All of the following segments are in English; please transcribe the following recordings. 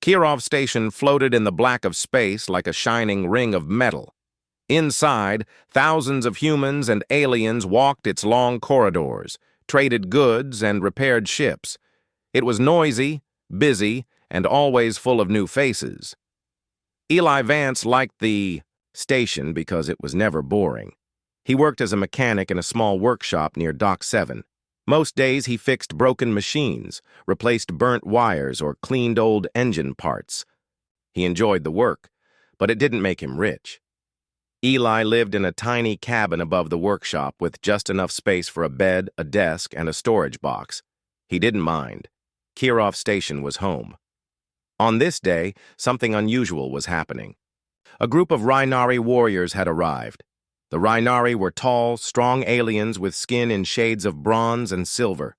Kirov Station floated in the black of space like a shining ring of metal. Inside, thousands of humans and aliens walked its long corridors, traded goods, and repaired ships. It was noisy, busy, and always full of new faces. Eli Vance liked the station because it was never boring. He worked as a mechanic in a small workshop near Dock 7. Most days he fixed broken machines, replaced burnt wires, or cleaned old engine parts. He enjoyed the work, but it didn't make him rich. Eli lived in a tiny cabin above the workshop with just enough space for a bed, a desk, and a storage box. He didn't mind. Kirov Station was home. On this day, something unusual was happening. A group of Rhinari warriors had arrived. The Rhinari were tall, strong aliens with skin in shades of bronze and silver.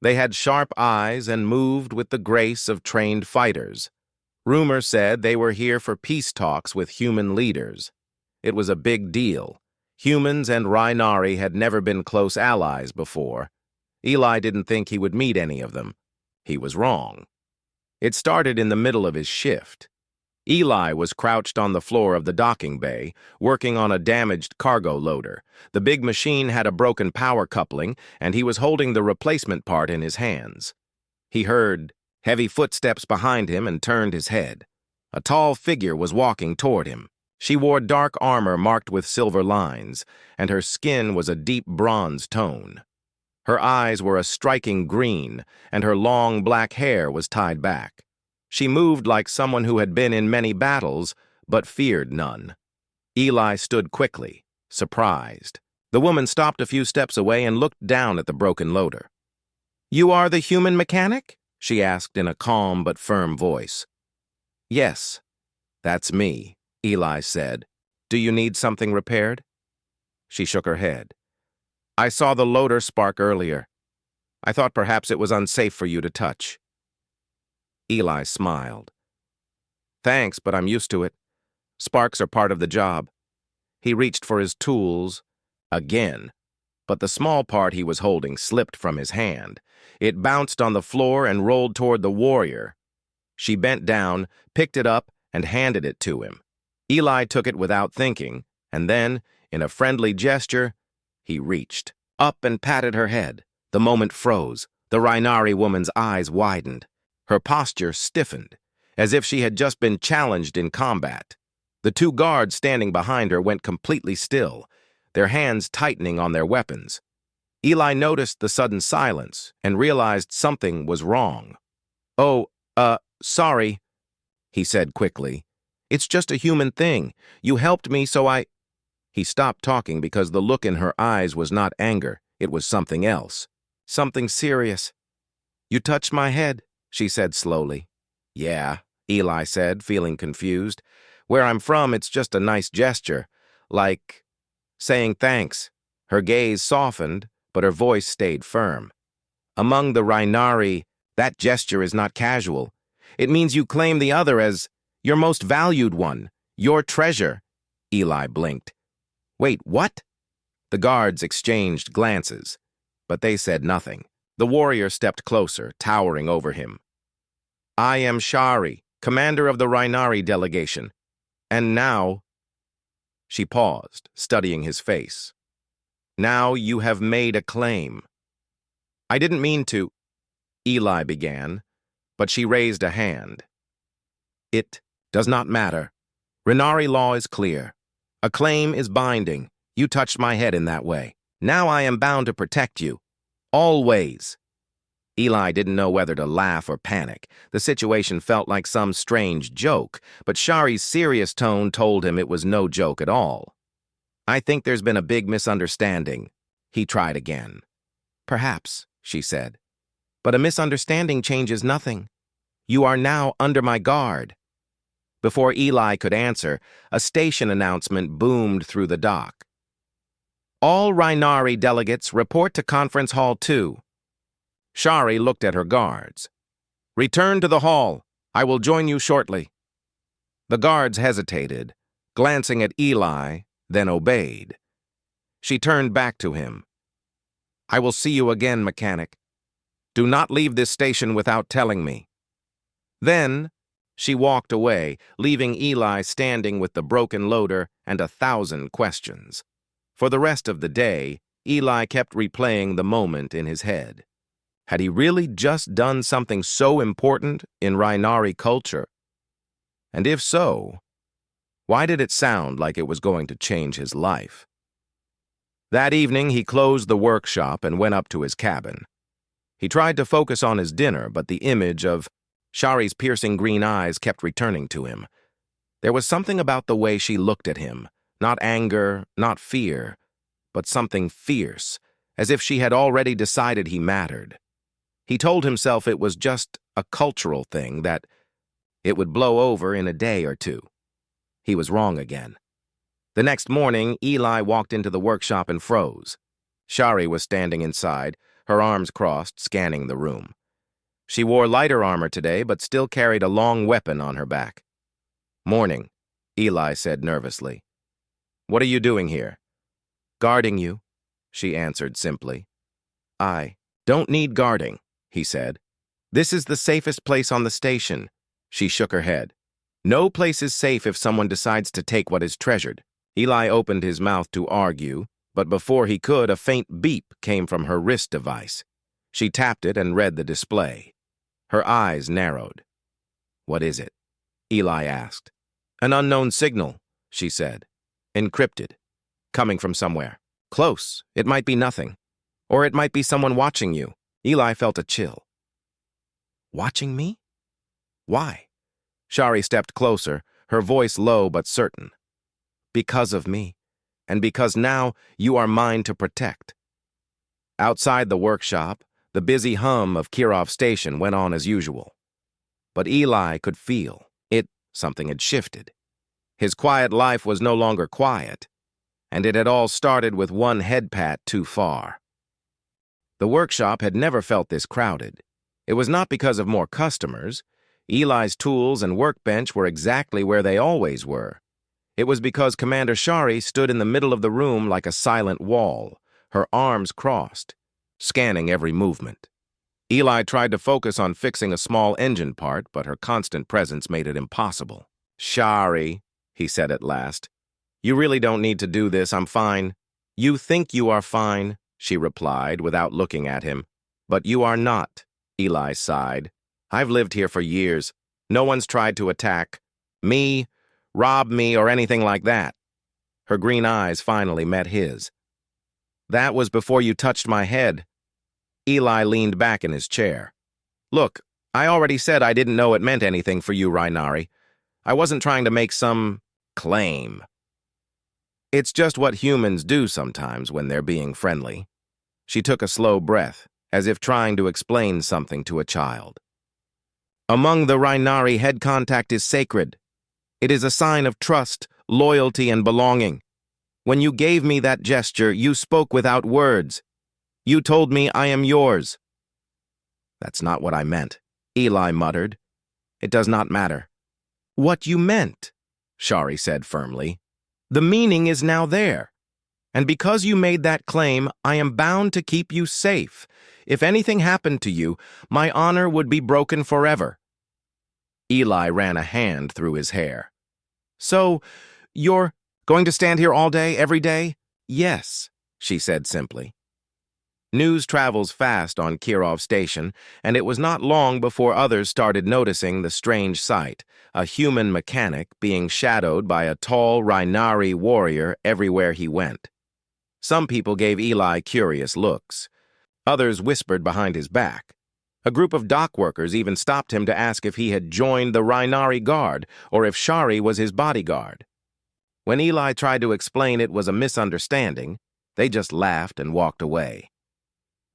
They had sharp eyes and moved with the grace of trained fighters. Rumor said they were here for peace talks with human leaders. It was a big deal. Humans and Rhinari had never been close allies before. Eli didn't think he would meet any of them. He was wrong. It started in the middle of his shift. Eli was crouched on the floor of the docking bay, working on a damaged cargo loader. The big machine had a broken power coupling, and he was holding the replacement part in his hands. He heard heavy footsteps behind him and turned his head. A tall figure was walking toward him. She wore dark armor marked with silver lines, and her skin was a deep bronze tone. Her eyes were a striking green, and her long black hair was tied back. She moved like someone who had been in many battles, but feared none. Eli stood quickly, surprised. The woman stopped a few steps away and looked down at the broken loader. "You are the human mechanic?" she asked in a calm but firm voice. "Yes, that's me," Eli said. "Do you need something repaired?" She shook her head. "I saw the loader spark earlier. I thought perhaps it was unsafe for you to touch." Eli smiled. "Thanks, but I'm used to it. Sparks are part of the job." He reached for his tools again, but the small part he was holding slipped from his hand. It bounced on the floor and rolled toward the warrior. She bent down, picked it up, and handed it to him. Eli took it without thinking, and then, in a friendly gesture, he reached up and patted her head. The moment froze. The Rhinari woman's eyes widened. Her posture stiffened, as if she had just been challenged in combat. The two guards standing behind her went completely still, their hands tightening on their weapons. Eli noticed the sudden silence and realized something was wrong. "Oh, sorry," he said quickly. "It's just a human thing. You helped me, so I—" He stopped talking because the look in her eyes was not anger. It was something else. Something serious. "You touched my head," she said slowly. "Yeah," Eli said, feeling confused. "Where I'm from, it's just a nice gesture, like saying thanks." Her gaze softened, but her voice stayed firm. "Among the Rhinari, that gesture is not casual. It means you claim the other as your most valued one, your treasure." Eli blinked. "Wait, what?" The guards exchanged glances, but they said nothing. The warrior stepped closer, towering over him. "I am Shari, commander of the Rhinari delegation. And now—" She paused, studying his face. "Now you have made a claim." "I didn't mean to," Eli began, but she raised a hand. "It does not matter. Rhinari law is clear. A claim is binding. You touched my head in that way. Now I am bound to protect you. Always." Eli didn't know whether to laugh or panic. The situation felt like some strange joke, but Shari's serious tone told him it was no joke at all. "I think there's been a big misunderstanding." He tried again. "Perhaps," she said. "But a misunderstanding changes nothing. You are now under my guard." Before Eli could answer, a station announcement boomed through the dock. "All Rhinari delegates report to Conference Hall 2. Shari looked at her guards. "Return to the hall. I will join you shortly." The guards hesitated, glancing at Eli, then obeyed. She turned back to him. "I will see you again, mechanic. Do not leave this station without telling me." Then, She walked away, leaving Eli standing with the broken loader and 1,000 questions. For the rest of the day, Eli kept replaying the moment in his head. Had he really just done something so important in Rhinari culture? And if so, why did it sound like it was going to change his life? That evening, he closed the workshop and went up to his cabin. He tried to focus on his dinner, but the image of Shari's piercing green eyes kept returning to him. There was something about the way she looked at him, not anger, not fear, but something fierce, as if she had already decided he mattered. He told himself it was just a cultural thing, that it would blow over in a day or two. He was wrong again. The next morning, Eli walked into the workshop and froze. Shari was standing inside, her arms crossed, scanning the room. She wore lighter armor today, but still carried a long weapon on her back. "Morning," Eli said nervously. "What are you doing here?" "Guarding you," she answered simply. "I don't need guarding," he said. "This is the safest place on the station." She shook her head. "No place is safe if someone decides to take what is treasured." Eli opened his mouth to argue, but before he could, a faint beep came from her wrist device. She tapped it and read the display. Her eyes narrowed. "What is it?" Eli asked. "An unknown signal," she said. "Encrypted. Coming from somewhere. Close. It might be nothing. Or it might be someone watching you." Eli felt a chill. "Watching me? Why?" Shari stepped closer, her voice low but certain. "Because of me, and because now you are mine to protect." Outside the workshop, the busy hum of Kirov Station went on as usual. But Eli could feel something had shifted. His quiet life was no longer quiet, and it had all started with one head pat too far. The workshop had never felt this crowded. It was not because of more customers. Eli's tools and workbench were exactly where they always were. It was because Commander Shari stood in the middle of the room like a silent wall, her arms crossed, scanning every movement. Eli tried to focus on fixing a small engine part, but her constant presence made it impossible. "Shari," he said at last, "you really don't need to do this. I'm fine." "You think you are fine," she replied without looking at him. "But you are not," Eli sighed. "I've lived here for years. No one's tried to attack me, rob me, or anything like that." Her green eyes finally met his. "That was before you touched my head." Eli leaned back in his chair. "Look, I already said I didn't know it meant anything for you, Rhinari. I wasn't trying to make some claim. It's just what humans do sometimes when they're being friendly." She took a slow breath, as if trying to explain something to a child. "Among the Rhinari, head contact is sacred. It is a sign of trust, loyalty, and belonging. When you gave me that gesture, you spoke without words. You told me I am yours." "That's not what I meant," Eli muttered. "It does not matter." "What you meant," Shari said firmly. "The meaning is now there. And because you made that claim, I am bound to keep you safe. If anything happened to you, my honor would be broken forever." Eli ran a hand through his hair. "So, you're going to stand here all day, every day?" "Yes," she said simply. News travels fast on Kirov Station, and it was not long before others started noticing the strange sight, a human mechanic being shadowed by a tall Rhinari warrior everywhere he went. Some people gave Eli curious looks. Others whispered behind his back. A group of dock workers even stopped him to ask if he had joined the Rhinari Guard or if Shari was his bodyguard. When Eli tried to explain it was a misunderstanding, they just laughed and walked away.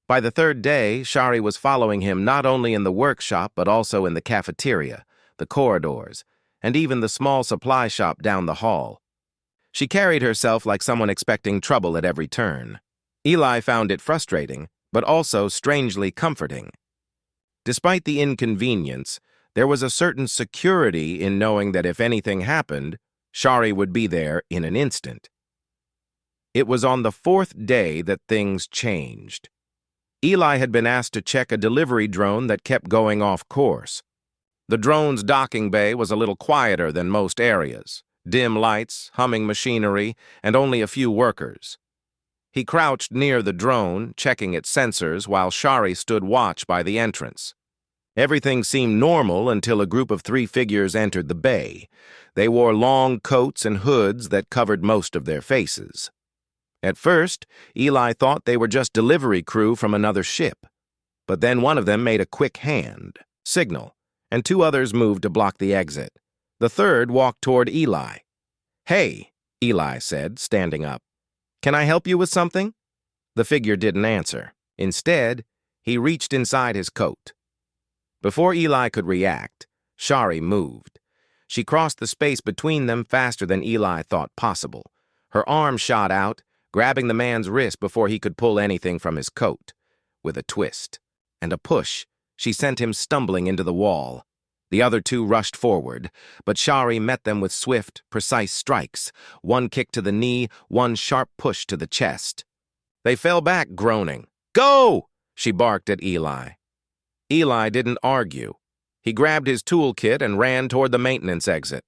By the third day, Shari was following him not only in the workshop but also in the cafeteria, the corridors, and even the small supply shop down the hall. She carried herself like someone expecting trouble at every turn. Eli found it frustrating, but also strangely comforting. Despite the inconvenience, there was a certain security in knowing that if anything happened, Shari would be there in an instant. It was on the fourth day that things changed. Eli had been asked to check a delivery drone that kept going off course. The drone's docking bay was a little quieter than most areas. Dim lights, humming machinery, and only a few workers. He crouched near the drone, checking its sensors, while Shari stood watch by the entrance. Everything seemed normal until a group of 3 figures entered the bay. They wore long coats and hoods that covered most of their faces. At first, Eli thought they were just delivery crew from another ship. But then one of them made a quick hand signal, and 2 others moved to block the exit. The third walked toward Eli. "Hey," Eli said, standing up. "Can I help you with something?" The figure didn't answer. Instead, he reached inside his coat. Before Eli could react, Shari moved. She crossed the space between them faster than Eli thought possible. Her arm shot out, grabbing the man's wrist before he could pull anything from his coat. With a twist and a push, she sent him stumbling into the wall. The other 2 rushed forward, but Shari met them with swift, precise strikes. 1 kick to the knee, 1 sharp push to the chest. They fell back, groaning. "Go!" she barked at Eli. Eli didn't argue. He grabbed his toolkit and ran toward the maintenance exit.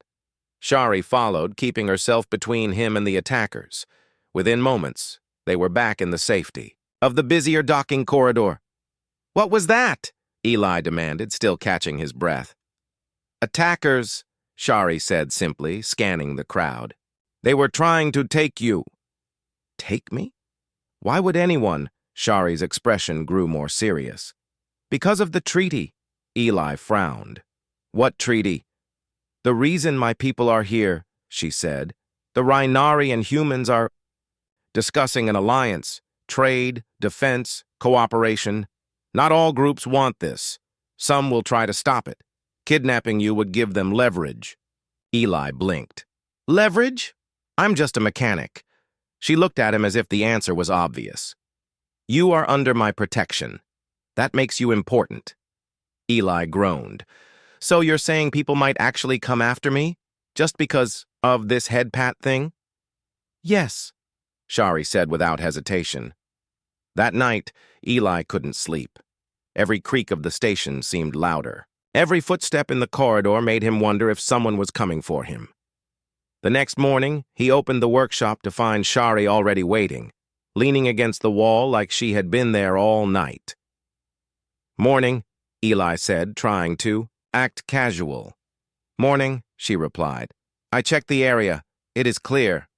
Shari followed, keeping herself between him and the attackers. Within moments, they were back in the safety of the busier docking corridor. "What was that?" Eli demanded, still catching his breath. "Attackers," Shari said simply, scanning the crowd. "They were trying to take you." "Take me? Why would anyone?" Shari's expression grew more serious. "Because of the treaty." Eli frowned. "What treaty?" "The reason my people are here," she said. "The Rhinari and humans are discussing an alliance, trade, defense, cooperation. Not all groups want this. Some will try to stop it. Kidnapping you would give them leverage." Eli blinked. "Leverage? I'm just a mechanic." She looked at him as if the answer was obvious. "You are under my protection. That makes you important." Eli groaned. "So you're saying people might actually come after me? Just because of this head pat thing?" "Yes," Shari said without hesitation. That night, Eli couldn't sleep. Every creak of the station seemed louder. Every footstep in the corridor made him wonder if someone was coming for him. The next morning, he opened the workshop to find Shari already waiting, leaning against the wall like she had been there all night. "Morning," Eli said, trying to act casual. "Morning," she replied. "I checked the area. It is clear."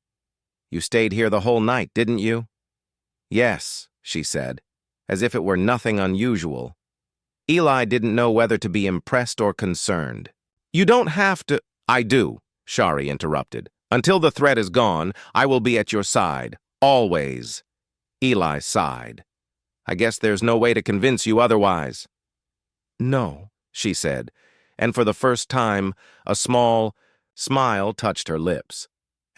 "You stayed here the whole night, didn't you?" "Yes," she said, as if it were nothing unusual. Eli didn't know whether to be impressed or concerned. "You don't have to—" "I do," Shari interrupted. "Until the threat is gone, I will be at your side. Always." Eli sighed. "I guess there's no way to convince you otherwise." "No," she said, and for the first time, a small smile touched her lips.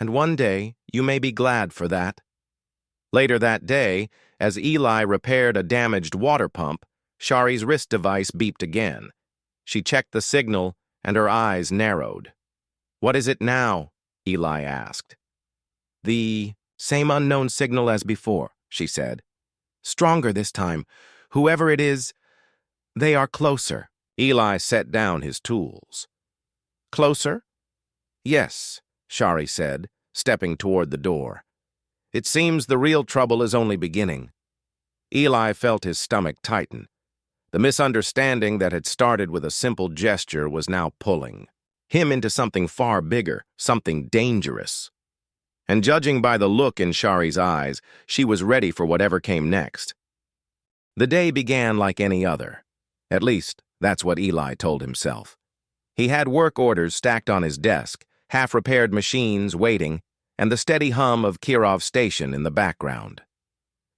"And one day, you may be glad for that." Later that day, as Eli repaired a damaged water pump, Shari's wrist device beeped again. She checked the signal, and her eyes narrowed. "What is it now?" Eli asked. "The same unknown signal as before," she said. "Stronger this time. Whoever it is, they are closer." Eli set down his tools. "Closer?" "Yes," Shari said, stepping toward the door. "It seems the real trouble is only beginning." Eli felt his stomach tighten. The misunderstanding that had started with a simple gesture was now pulling him into something far bigger, something dangerous. And judging by the look in Shari's eyes, she was ready for whatever came next. The day began like any other. At least, that's what Eli told himself. He had work orders stacked on his desk, half-repaired machines waiting, and the steady hum of Kirov Station in the background.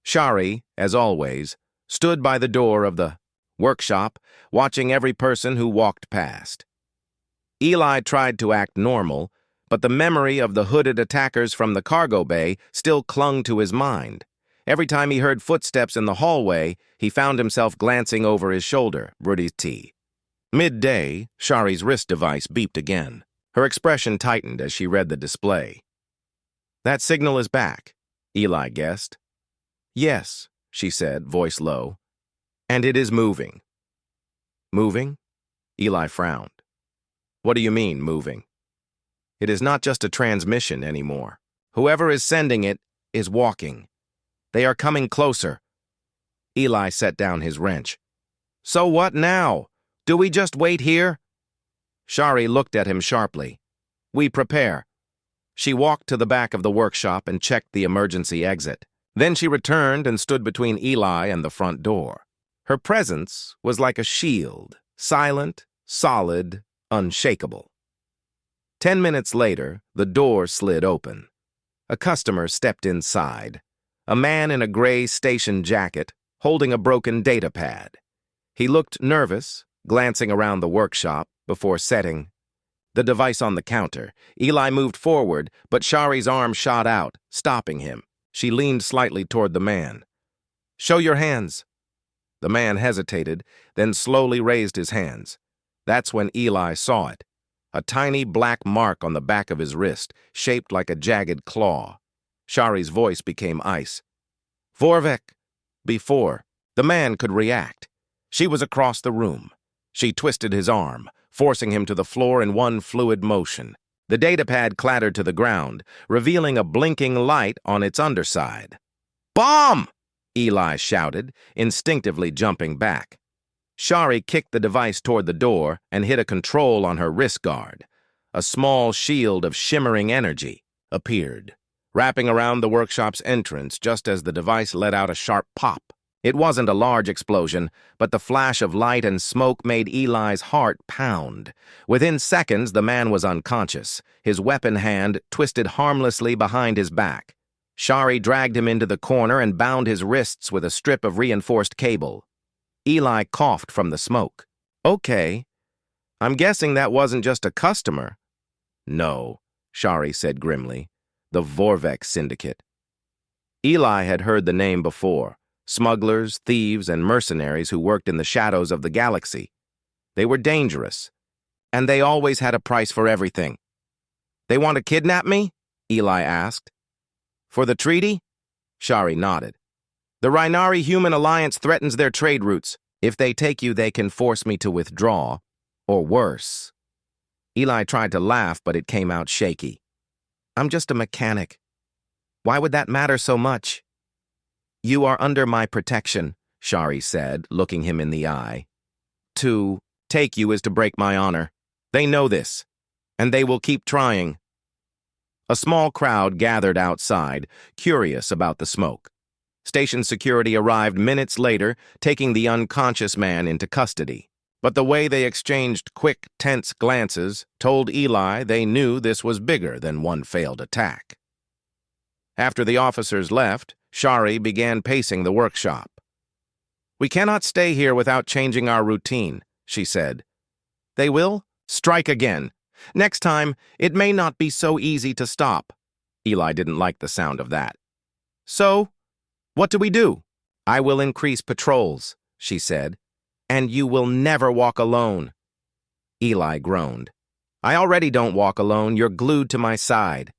Shari, as always, stood by the door of the workshop, watching every person who walked past. Eli tried to act normal, but the memory of the hooded attackers from the cargo bay still clung to his mind. Every time he heard footsteps in the hallway, he found himself glancing over his shoulder. Midday, Shari's wrist device beeped again. Her expression tightened as she read the display. "That signal is back," Eli guessed. "Yes," she said, voice low. "And it is moving." "Moving?" Eli frowned. What do you mean, moving? It is not just a transmission anymore. Whoever is sending it is walking. They are coming closer. Eli set down his wrench. So what now? Do we just wait here? Shari looked at him sharply. We prepare. She walked to the back of the workshop and checked the emergency exit. Then she returned and stood between Eli and the front door. Her presence was like a shield, silent, solid, unshakable. 10 minutes later, the door slid open. A customer stepped inside. A man in a gray station jacket, holding a broken data pad. He looked nervous, glancing around the workshop before setting the device on the counter. Eli moved forward, but Shari's arm shot out, stopping him. She leaned slightly toward the man. Show your hands. The man hesitated, then slowly raised his hands. That's when Eli saw it. A tiny black mark on the back of his wrist, shaped like a jagged claw. Shari's voice became ice. Vorvek. Before the man could react, she was across the room. She twisted his arm, forcing him to the floor in one fluid motion. The datapad clattered to the ground, revealing a blinking light on its underside. Bomb! Eli shouted, instinctively jumping back. Shari kicked the device toward the door and hit a control on her wrist guard. A small shield of shimmering energy appeared, wrapping around the workshop's entrance just as the device let out a sharp pop. It wasn't a large explosion, but the flash of light and smoke made Eli's heart pound. Within seconds, the man was unconscious, his weapon hand twisted harmlessly behind his back. Shari dragged him into the corner and bound his wrists with a strip of reinforced cable. Eli coughed from the smoke. Okay, I'm guessing that wasn't just a customer. No, Shari said grimly. The Vorvek Syndicate. Eli had heard the name before. Smugglers, thieves, and mercenaries who worked in the shadows of the galaxy. They were dangerous, and they always had a price for everything. They want to kidnap me? Eli asked. For the treaty? Shari nodded. The Rhinari-Human Alliance threatens their trade routes. If they take you, they can force me to withdraw, or worse. Eli tried to laugh, but it came out shaky. I'm just a mechanic. Why would that matter so much? You are under my protection, Shari said, looking him in the eye. To take you is to break my honor. They know this, and they will keep trying. A small crowd gathered outside, curious about the smoke. Station security arrived minutes later, taking the unconscious man into custody. But the way they exchanged quick, tense glances told Eli they knew this was bigger than one failed attack. After the officers left, Shari began pacing the workshop. We cannot stay here without changing our routine, she said. They will strike again. Next time, it may not be so easy to stop. Eli didn't like the sound of that. So, what do we do? I will increase patrols, she said, and you will never walk alone. Eli groaned. I already don't walk alone. You're glued to my side.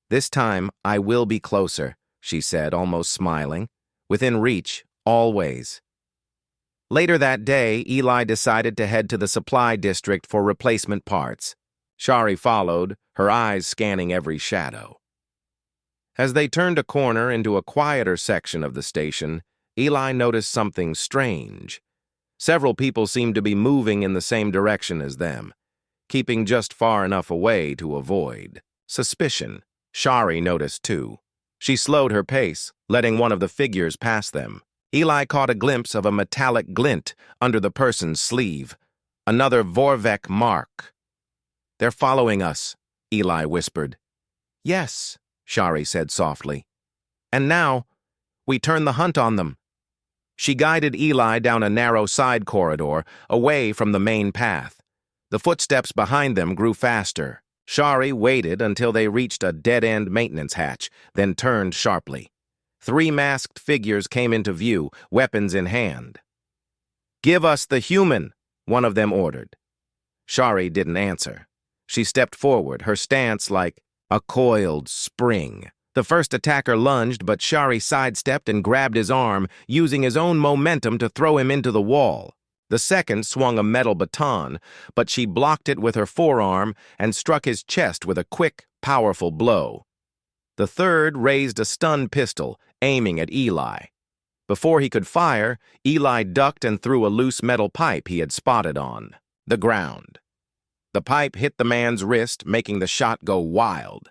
This time, I will be closer, she said, almost smiling. Within reach, always. Later that day, Eli decided to head to the supply district for replacement parts. Shari followed, her eyes scanning every shadow. As they turned a corner into a quieter section of the station, Eli noticed something strange. Several people seemed to be moving in the same direction as them, keeping just far enough away to avoid suspicion. Shari noticed too. She slowed her pace, letting one of the figures pass them. Eli caught a glimpse of a metallic glint under the person's sleeve. Another Vorvek mark. They're following us, Eli whispered. Yes, Shari said softly. And now, we turn the hunt on them. She guided Eli down a narrow side corridor, away from the main path. The footsteps behind them grew faster. Shari waited until they reached a dead-end maintenance hatch, then turned sharply. 3 masked figures came into view, weapons in hand. Give us the human, one of them ordered. Shari didn't answer. She stepped forward, her stance like a coiled spring. The first attacker lunged, but Shari sidestepped and grabbed his arm, using his own momentum to throw him into the wall. The second swung a metal baton, but she blocked it with her forearm and struck his chest with a quick, powerful blow. The third raised a stun pistol, aiming at Eli. Before he could fire, Eli ducked and threw a loose metal pipe he had spotted on the ground. The pipe hit the man's wrist, making the shot go wild.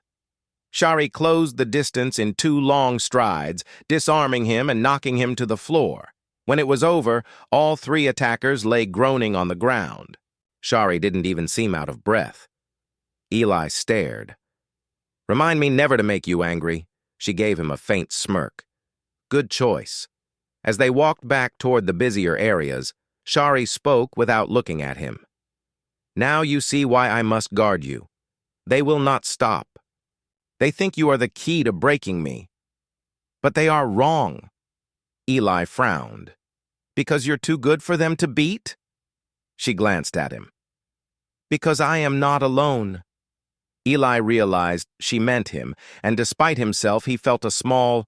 Shari closed the distance in 2 long strides, disarming him and knocking him to the floor. When it was over, all 3 attackers lay groaning on the ground. Shari didn't even seem out of breath. Eli stared. "Remind me never to make you angry." She gave him a faint smirk. "Good choice." As they walked back toward the busier areas, Shari spoke without looking at him. "Now you see why I must guard you. They will not stop. They think you are the key to breaking me. But they are wrong." Eli frowned. "Because you're too good for them to beat?" She glanced at him. "Because I am not alone." Eli realized she meant him, and despite himself, he felt a small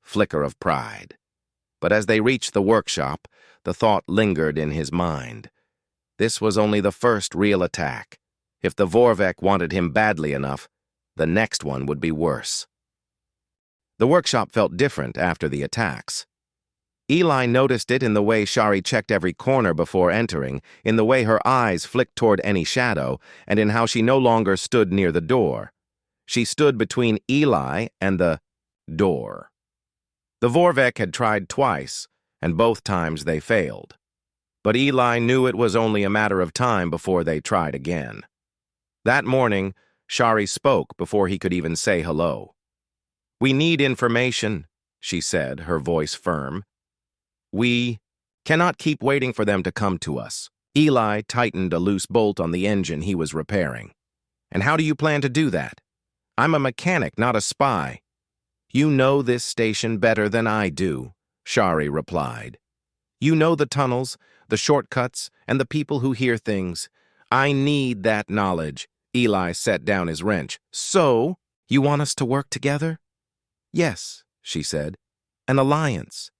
flicker of pride. But as they reached the workshop, the thought lingered in his mind. This was only the first real attack. If the Vorvek wanted him badly enough, the next one would be worse. The workshop felt different after the attacks. Eli noticed it in the way Shari checked every corner before entering, in the way her eyes flicked toward any shadow, and in how she no longer stood near the door. She stood between Eli and the door. The Vorvek had tried twice, and both times they failed. But Eli knew it was only a matter of time before they tried again. That morning, Shari spoke before he could even say hello. "We need information," she said, her voice firm. "We cannot keep waiting for them to come to us." Eli tightened a loose bolt on the engine he was repairing. "And how do you plan to do that? I'm a mechanic, not a spy." "You know this station better than I do," Shari replied. "You know the tunnels, the shortcuts, and the people who hear things. I need that knowledge." Eli set down his wrench. "So, you want us to work together?" "Yes," she said. "An alliance.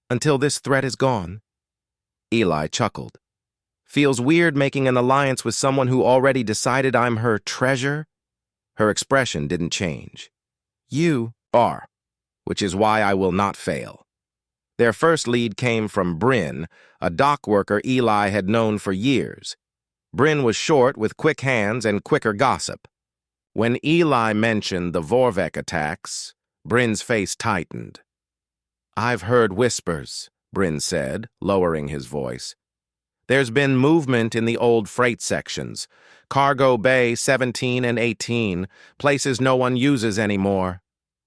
Until this threat is gone." Eli chuckled. "Feels weird making an alliance with someone who already decided I'm her treasure?" Her expression didn't change. "You are, which is why I will not fail." Their first lead came from Bryn, a dock worker Eli had known for years. Bryn was short with quick hands and quicker gossip. When Eli mentioned the Vorvek attacks, Bryn's face tightened. "I've heard whispers," Bryn said, lowering his voice. "There's been movement in the old freight sections. Cargo Bay 17 and 18, places no one uses anymore."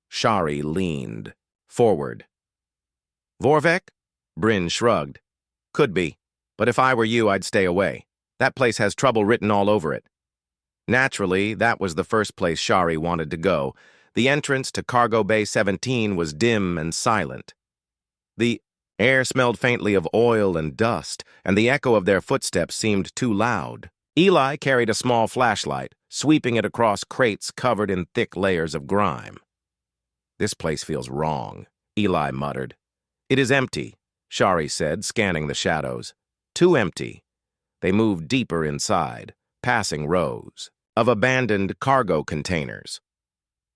Shari leaned forward. "Vorvek?" Bryn shrugged. "Could be, but if I were you, I'd stay away. That place has trouble written all over it." Naturally, that was the first place Shari wanted to go. The entrance to Cargo Bay 17 was dim and silent. The air smelled faintly of oil and dust, and the echo of their footsteps seemed too loud. Eli carried a small flashlight, sweeping it across crates covered in thick layers of grime. "This place feels wrong," Eli muttered. "It is empty," Shari said, scanning the shadows. "Too empty." They moved deeper inside, passing rows of abandoned cargo containers.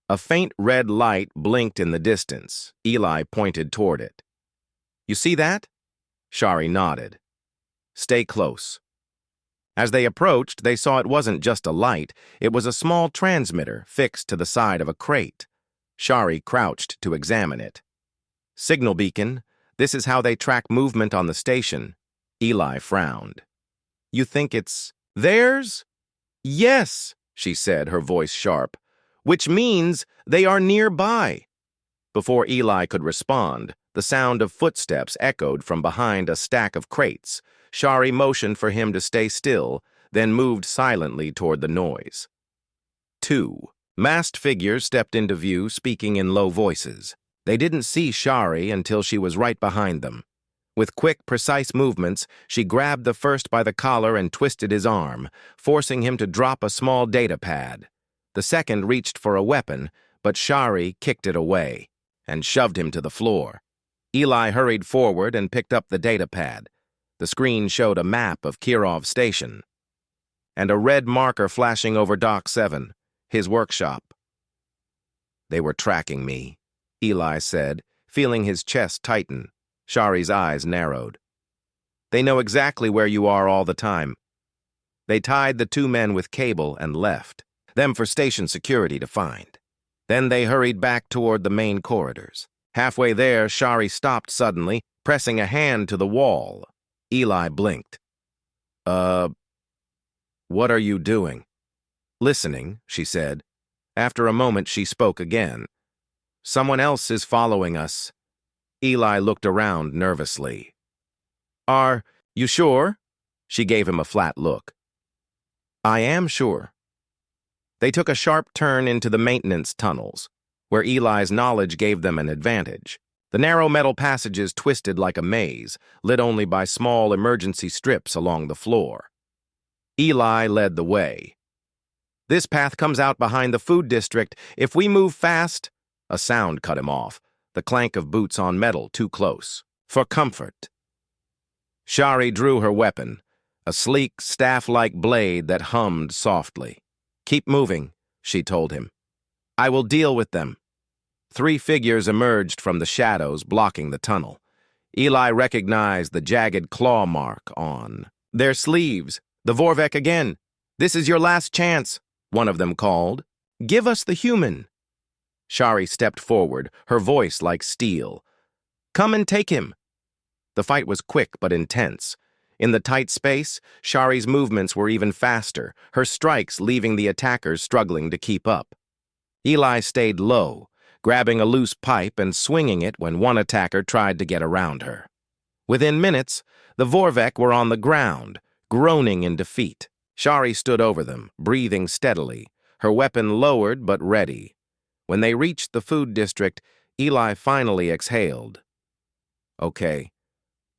A faint red light blinked in the distance. Eli pointed toward it. "You see that?" Shari nodded. "Stay close." As they approached, they saw it wasn't just a light. It was a small transmitter fixed to the side of a crate. Shari crouched to examine it. "Signal beacon. This is how they track movement on the station." Eli frowned. "You think it's theirs?" "Yes," she said, her voice sharp. "Which means they are nearby." Before Eli could respond, the sound of footsteps echoed from behind a stack of crates. Shari motioned for him to stay still, then moved silently toward the noise. 2 masked figures stepped into view, speaking in low voices. They didn't see Shari until she was right behind them. With quick, precise movements, she grabbed the first by the collar and twisted his arm, forcing him to drop a small data pad. The second reached for a weapon, but Shari kicked it away and shoved him to the floor. Eli hurried forward and picked up the data pad. The screen showed a map of Kirov Station and a red marker flashing over Dock 7, his workshop. They were tracking me, Eli said, feeling his chest tighten. Shari's eyes narrowed. They know exactly where you are all the time. They tied the two men with cable and left, them for station security to find. Then they hurried back toward the main corridors. Halfway there, Shari stopped suddenly, pressing a hand to the wall. Eli blinked. What are you doing? Listening, she said. After a moment, she spoke again. Someone else is following us. Eli looked around nervously. Are you sure? She gave him a flat look. I am sure. They took a sharp turn into the maintenance tunnels, where Eli's knowledge gave them an advantage. The narrow metal passages twisted like a maze, lit only by small emergency strips along the floor. Eli led the way. This path comes out behind the food district. If we move fast... A sound cut him off, the clank of boots on metal too close. For comfort. Shari drew her weapon, a sleek, staff-like blade that hummed softly. Keep moving, she told him. I will deal with them. 3 figures emerged from the shadows blocking the tunnel. Eli recognized the jagged claw mark on their sleeves. The Vorvek again. This is your last chance, one of them called. Give us the human. Shari stepped forward, her voice like steel. Come and take him. The fight was quick but intense. In the tight space, Shari's movements were even faster, her strikes leaving the attackers struggling to keep up. Eli stayed low, grabbing a loose pipe and swinging it when one attacker tried to get around her. Within minutes, the Vorvek were on the ground, groaning in defeat. Shari stood over them, breathing steadily, her weapon lowered but ready. When they reached the food district, Eli finally exhaled. Okay,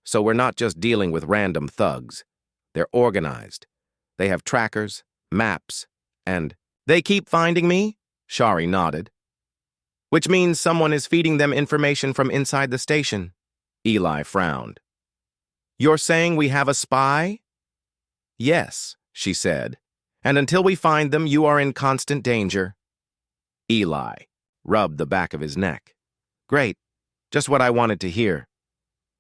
so we're not just dealing with random thugs. They're organized. They have trackers, maps, and... They keep finding me? Shari nodded. Which means someone is feeding them information from inside the station. Eli frowned. You're saying we have a spy? Yes, she said. And until we find them, you are in constant danger. Eli rubbed the back of his neck. Great, just what I wanted to hear.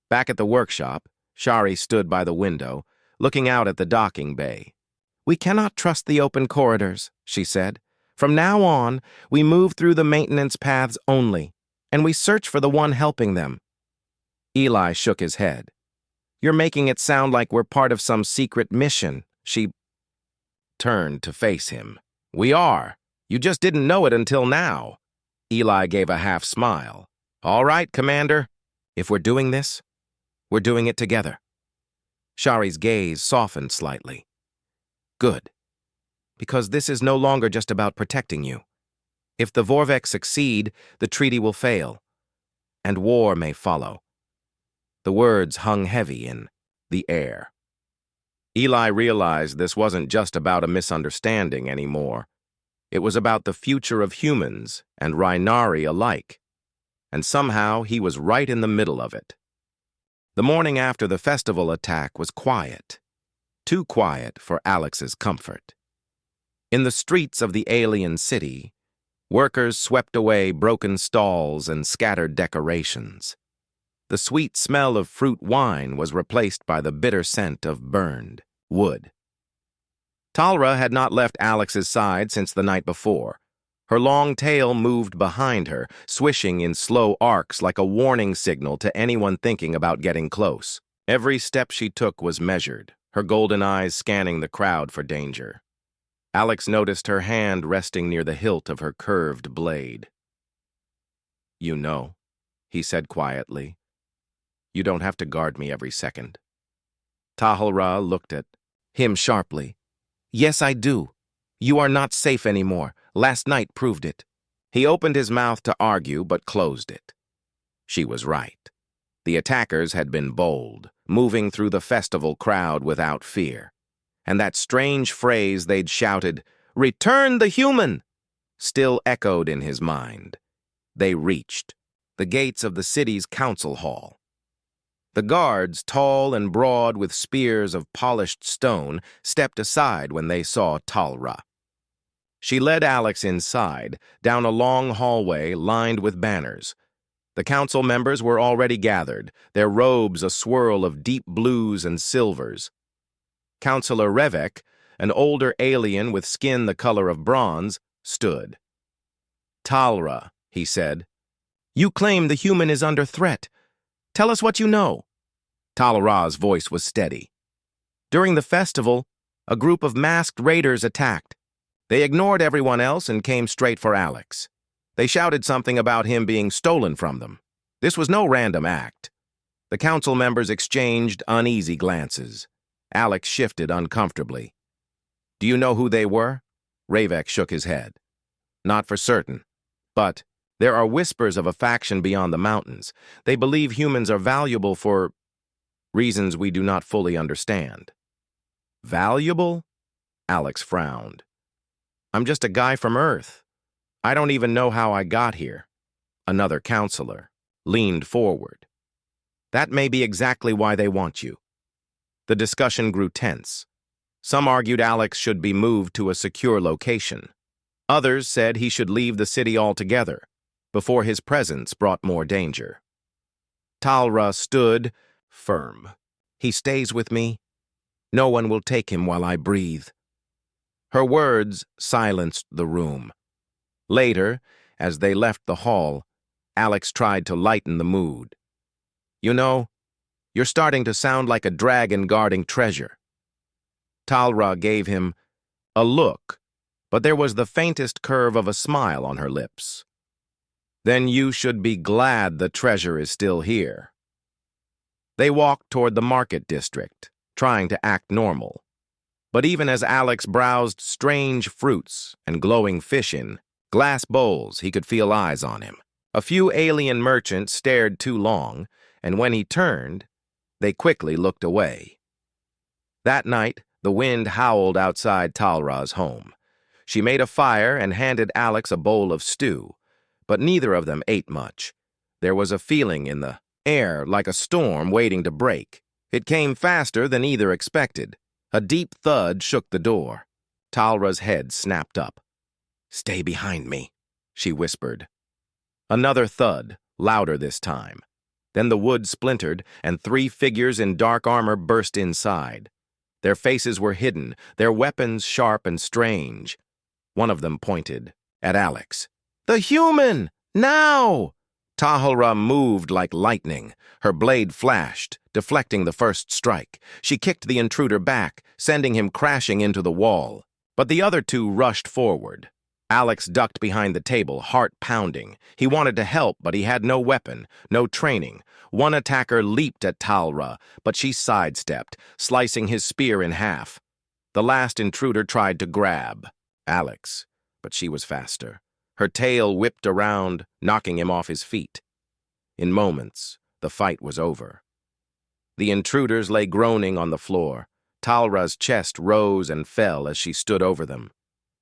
Back at the workshop, Shari stood by the window, looking out at the docking bay. We cannot trust the open corridors, she said. From now on, we move through the maintenance paths only, and we search for the one helping them. Eli shook his head. You're making it sound like we're part of some secret mission. She turned to face him. We are. You just didn't know it until now. Eli gave a half smile. All right, Commander. If we're doing this, we're doing it together. Shari's gaze softened slightly. Good. Because this is no longer just about protecting you. If the Vorvek succeed, the treaty will fail, and war may follow. The words hung heavy in the air. Eli realized this wasn't just about a misunderstanding anymore. It was about the future of humans and Rhinari alike, and somehow he was right in the middle of it. The morning after the festival attack was quiet, too quiet for Alex's comfort. In the streets of the alien city, workers swept away broken stalls and scattered decorations. The sweet smell of fruit wine was replaced by the bitter scent of burned wood. Talra had not left Alex's side since the night before. Her long tail moved behind her, swishing in slow arcs like a warning signal to anyone thinking about getting close. Every step she took was measured, her golden eyes scanning the crowd for danger. Alex noticed her hand resting near the hilt of her curved blade. You know, he said quietly. You don't have to guard me every second. Talra looked at him sharply. Yes, I do. You are not safe anymore. Last night proved it. He opened his mouth to argue, but closed it. She was right. The attackers had been bold, moving through the festival crowd without fear. And that strange phrase they'd shouted, "Return the human!" still echoed in his mind. They reached the gates of the city's council hall. The guards, tall and broad with spears of polished stone, stepped aside when they saw Talra. She led Alex inside, down a long hallway lined with banners. The council members were already gathered, their robes a swirl of deep blues and silvers. Councillor Revek, an older alien with skin the color of bronze, stood. "Talra," he said, "you claim the human is under threat. Tell us what you know." Talra's voice was steady. "During the festival, a group of masked raiders attacked. They ignored everyone else and came straight for Alex. They shouted something about him being stolen from them. This was no random act." The council members exchanged uneasy glances. Alex shifted uncomfortably. "Do you know who they were?" Ravek shook his head. "Not for certain. But there are whispers of a faction beyond the mountains. They believe humans are valuable for reasons we do not fully understand." "Valuable?" Alex frowned. "I'm just a guy from Earth. I don't even know how I got here." Another counselor leaned forward. "That may be exactly why they want you." The discussion grew tense. Some argued Alex should be moved to a secure location. Others said he should leave the city altogether, before his presence brought more danger. Talra stood firm. "He stays with me. No one will take him while I breathe." Her words silenced the room. Later, as they left the hall, Alex tried to lighten the mood. "You know, you're starting to sound like a dragon guarding treasure." Talra gave him a look, but there was the faintest curve of a smile on her lips. "Then you should be glad the treasure is still here." They walked toward the market district, trying to act normal. But even as Alex browsed strange fruits and glowing fish in glass bowls, he could feel eyes on him. A few alien merchants stared too long, and when he turned, they quickly looked away. That night, the wind howled outside Talra's home. She made a fire and handed Alex a bowl of stew, but neither of them ate much. There was a feeling in the air like a storm waiting to break. It came faster than either expected. A deep thud shook the door. Talra's head snapped up. "Stay behind me," she whispered. Another thud, louder this time. Then the wood splintered, and 3 figures in dark armor burst inside. Their faces were hidden, their weapons sharp and strange. One of them pointed at Alex. "The human! Now!" Talra moved like lightning. Her blade flashed, deflecting the first strike. She kicked the intruder back, sending him crashing into the wall. But the other 2 rushed forward. Alex ducked behind the table, heart pounding. He wanted to help, but he had no weapon, no training. One attacker leaped at Talra, but she sidestepped, slicing his spear in half. The last intruder tried to grab Alex, but she was faster. Her tail whipped around, knocking him off his feet. In moments, the fight was over. The intruders lay groaning on the floor. Talra's chest rose and fell as she stood over them.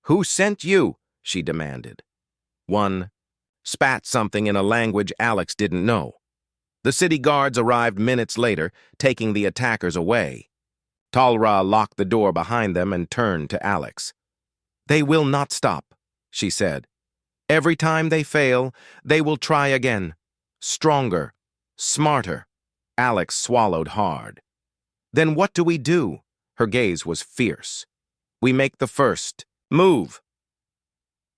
"Who sent you?" she demanded. One spat something in a language Alex didn't know. The city guards arrived minutes later, taking the attackers away. Talra locked the door behind them and turned to Alex. "They will not stop," she said. "Every time they fail, they will try again. Stronger, smarter." Alex swallowed hard. "Then what do we do?" Her gaze was fierce. "We make the first move."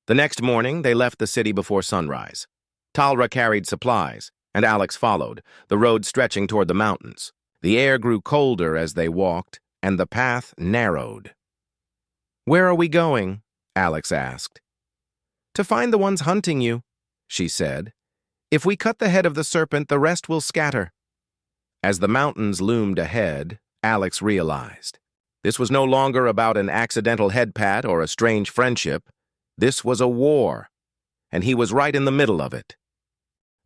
The next morning, they left the city before sunrise. Talra carried supplies, and Alex followed, the road stretching toward the mountains. The air grew colder as they walked, and the path narrowed. "Where are we going?" Alex asked. "To find the ones hunting you," she said. "If we cut the head of the serpent, the rest will scatter." As the mountains loomed ahead, Alex realized. This was no longer about an accidental head pat or a strange friendship. This was a war, and he was right in the middle of it.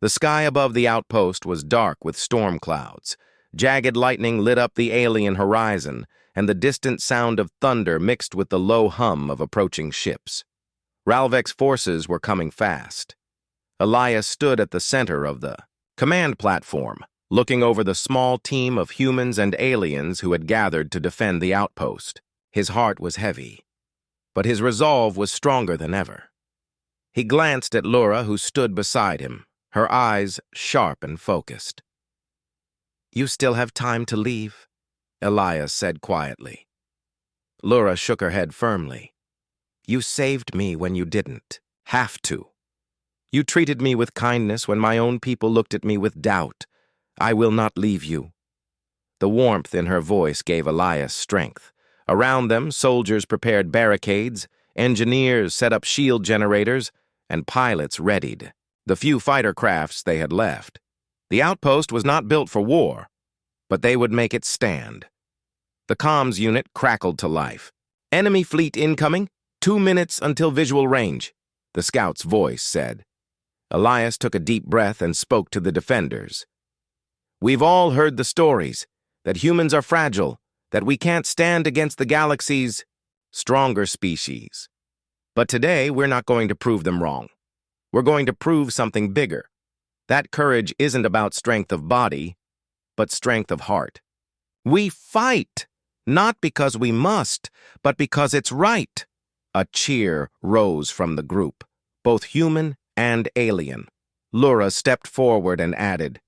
The sky above the outpost was dark with storm clouds. Jagged lightning lit up the alien horizon, and the distant sound of thunder mixed with the low hum of approaching ships. Ralvek's forces were coming fast. Elias stood at the center of the command platform, looking over the small team of humans and aliens who had gathered to defend the outpost. His heart was heavy, but his resolve was stronger than ever. He glanced at Laura, who stood beside him, her eyes sharp and focused. "You still have time to leave," Elias said quietly. Laura shook her head firmly. "You saved me when you didn't have to. You treated me with kindness when my own people looked at me with doubt. I will not leave you." The warmth in her voice gave Elias strength. Around them, soldiers prepared barricades, engineers set up shield generators, and pilots readied the few fighter crafts they had left. The outpost was not built for war, but they would make it stand. The comms unit crackled to life. "Enemy fleet incoming, 2 minutes until visual range," the scout's voice said. Elias took a deep breath and spoke to the defenders. "We've all heard the stories, that humans are fragile, that we can't stand against the galaxy's stronger species. But today, we're not going to prove them wrong. We're going to prove something bigger. That courage isn't about strength of body, but strength of heart. We fight, not because we must, but because it's right." A cheer rose from the group, both human and alien. Laura stepped forward and added,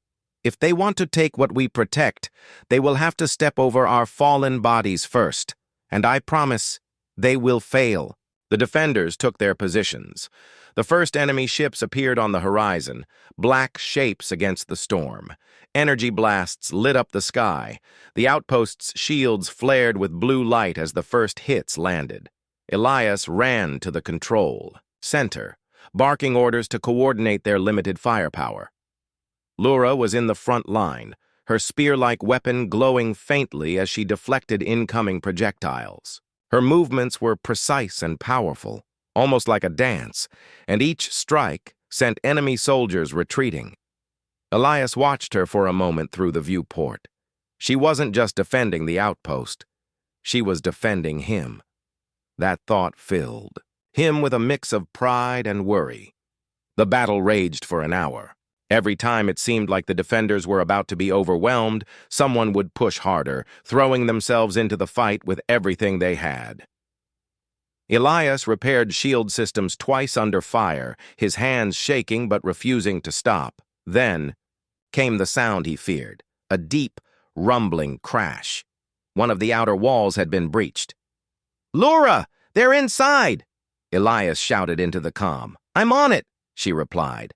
"If they want to take what we protect, they will have to step over our fallen bodies first, and I promise they will fail." The defenders took their positions. The first enemy ships appeared on the horizon, black shapes against the storm. Energy blasts lit up the sky. The outpost's shields flared with blue light as the first hits landed. Elias ran to the control center, barking orders to coordinate their limited firepower. Laura was in the front line, her spear-like weapon glowing faintly as she deflected incoming projectiles. Her movements were precise and powerful, almost like a dance, and each strike sent enemy soldiers retreating. Elias watched her for a moment through the viewport. She wasn't just defending the outpost. She was defending him. That thought filled him with a mix of pride and worry. The battle raged for an hour. Every time it seemed like the defenders were about to be overwhelmed, someone would push harder, throwing themselves into the fight with everything they had. Elias repaired shield systems twice under fire, his hands shaking but refusing to stop. Then came the sound he feared, a deep, rumbling crash. One of the outer walls had been breached. "Laura, they're inside!" Elias shouted into the comm. "I'm on it," she replied.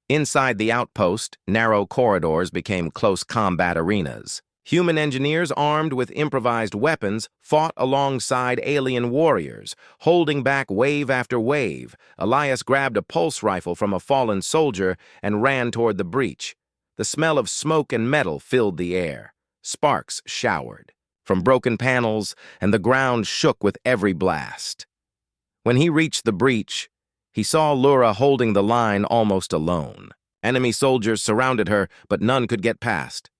Inside the outpost, narrow corridors became close combat arenas. Human engineers armed with improvised weapons fought alongside alien warriors, holding back wave after wave. Elias grabbed a pulse rifle from a fallen soldier and ran toward the breach. The smell of smoke and metal filled the air. Sparks showered from broken panels, and the ground shook with every blast. When he reached the breach, he saw Laura holding the line almost alone. Enemy soldiers surrounded her, but none could get past.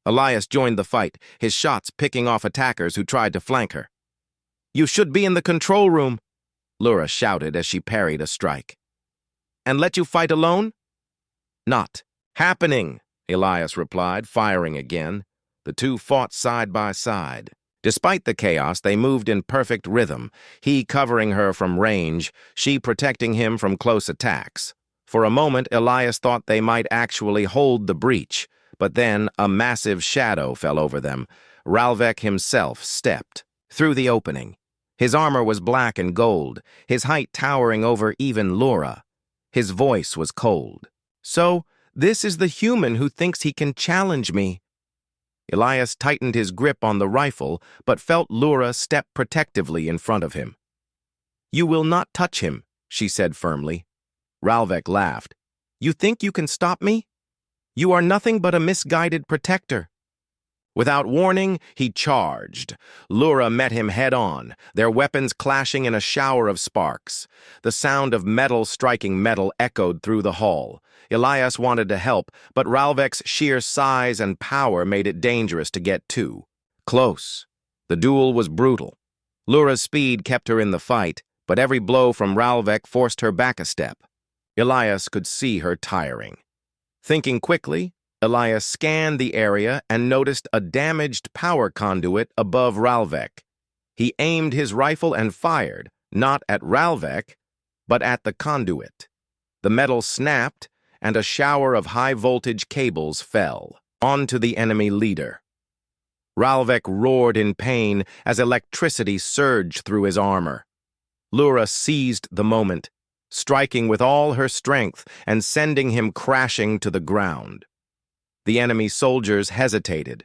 Elias joined the fight, his shots picking off attackers who tried to flank her. "You should be in the control room," Laura shouted as she parried a strike. "And let you fight alone?" "Not happening," Elias replied, firing again. The two fought side by side. Despite the chaos, they moved in perfect rhythm, he covering her from range, she protecting him from close attacks. For a moment, Elias thought they might actually hold the breach, but then a massive shadow fell over them. Ralvek himself stepped through the opening. His armor was black and gold, his height towering over even Laura. His voice was cold. "So, this is the human who thinks he can challenge me." Elias tightened his grip on the rifle, but felt Laura step protectively in front of him. "You will not touch him," she said firmly. Ralvek laughed. "You think you can stop me? You are nothing but a misguided protector." Without warning, he charged. Laura met him head-on, their weapons clashing in a shower of sparks. The sound of metal striking metal echoed through the hall. Elias wanted to help, but Ralvek's sheer size and power made it dangerous to get too close. The duel was brutal. Laura's speed kept her in the fight, but every blow from Ralvek forced her back a step. Elias could see her tiring. Thinking quickly, Elias scanned the area and noticed a damaged power conduit above Ralvek. He aimed his rifle and fired, not at Ralvek, but at the conduit. The metal snapped, and a shower of high-voltage cables fell onto the enemy leader. Ralvek roared in pain as electricity surged through his armor. Lura seized the moment, striking with all her strength and sending him crashing to the ground. The enemy soldiers hesitated.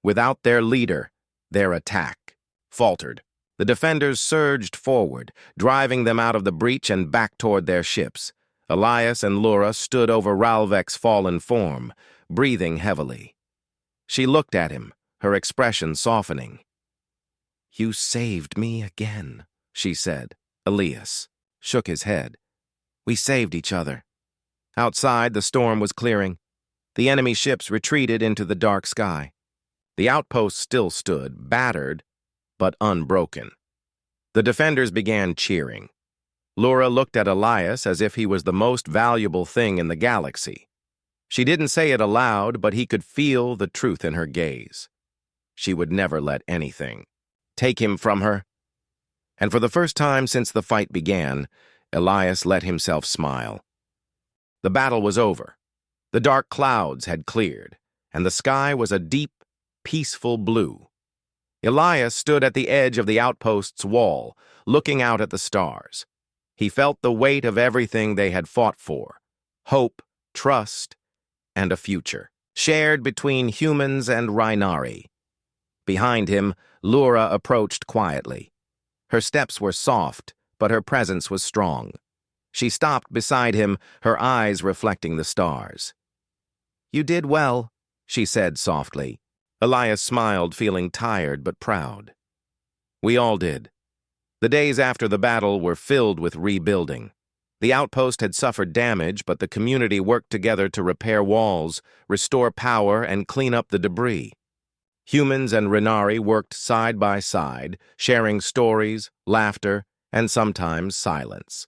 Without their leader, their attack faltered. The defenders surged forward, driving them out of the breach and back toward their ships. Elias and Lura stood over Ralvek's fallen form, breathing heavily. She looked at him, her expression softening. "You saved me again," she said. Elias shook his head. "We saved each other." Outside, the storm was clearing. The enemy ships retreated into the dark sky. The outpost still stood, battered, but unbroken. The defenders began cheering. Lura looked at Elias as if he was the most valuable thing in the galaxy. She didn't say it aloud, but he could feel the truth in her gaze. She would never let anything take him from her. And for the first time since the fight began, Elias let himself smile. The battle was over. The dark clouds had cleared, and the sky was a deep, peaceful blue. Elias stood at the edge of the outpost's wall, looking out at the stars. He felt the weight of everything they had fought for: hope, trust, and a future, shared between humans and Rhinari. Behind him, Lura approached quietly. Her steps were soft, but her presence was strong. She stopped beside him, her eyes reflecting the stars. "You did well," she said softly. Elias smiled, feeling tired but proud. "We all did." The days after the battle were filled with rebuilding. The outpost had suffered damage, but the community worked together to repair walls, restore power, and clean up the debris. Humans and Rhinari worked side by side, sharing stories, laughter, and sometimes silence.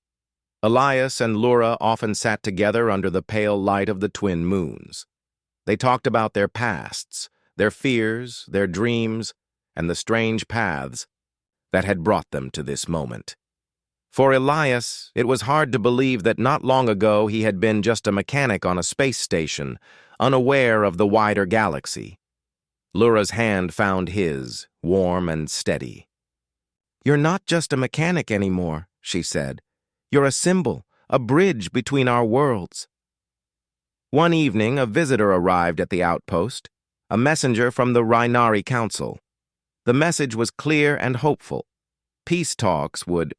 Elias and Lura often sat together under the pale light of the twin moons. They talked about their pasts, their fears, their dreams, and the strange paths that had brought them to this moment. For Elias, it was hard to believe that not long ago he had been just a mechanic on a space station, unaware of the wider galaxy. Lura's hand found his, warm and steady. "You're not just a mechanic anymore," she said. "You're a symbol, a bridge between our worlds." One evening, a visitor arrived at the outpost, a messenger from the Rhinari Council. The message was clear and hopeful. Peace talks would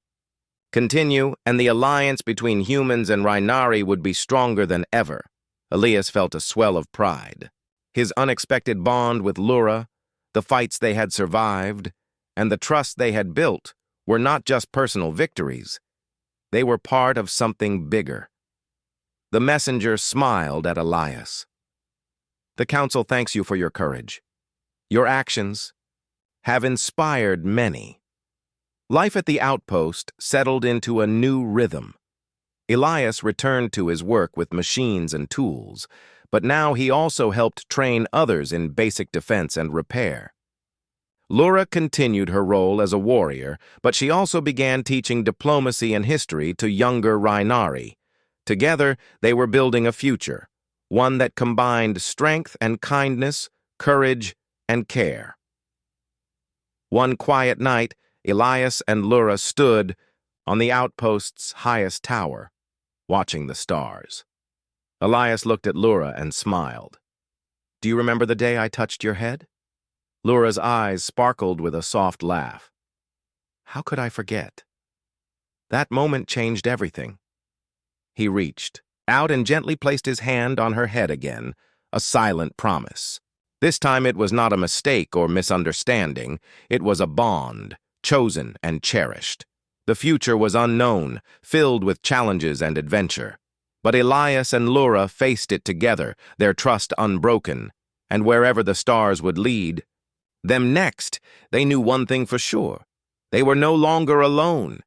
continue, and the alliance between humans and Rhinari would be stronger than ever. Elias felt a swell of pride. His unexpected bond with Lura, the fights they had survived, and the trust they had built were not just personal victories. They were part of something bigger. The messenger smiled at Elias. "The council thanks you for your courage. Your actions have inspired many." Life at the outpost settled into a new rhythm. Elias returned to his work with machines and tools, but now he also helped train others in basic defense and repair. Lura continued her role as a warrior, but she also began teaching diplomacy and history to younger Rhinari. Together, they were building a future, one that combined strength and kindness, courage and care. One quiet night, Elias and Lura stood on the outpost's highest tower, watching the stars. Elias looked at Lura and smiled. "Do you remember the day I touched your head?" Lura's eyes sparkled with a soft laugh. "How could I forget?" That moment changed everything. He reached out and gently placed his hand on her head again, a silent promise. This time it was not a mistake or misunderstanding. It was a bond, chosen and cherished. The future was unknown, filled with challenges and adventure. But Elias and Lura faced it together, their trust unbroken, and wherever the stars would lead them next, they knew one thing for sure. They were no longer alone.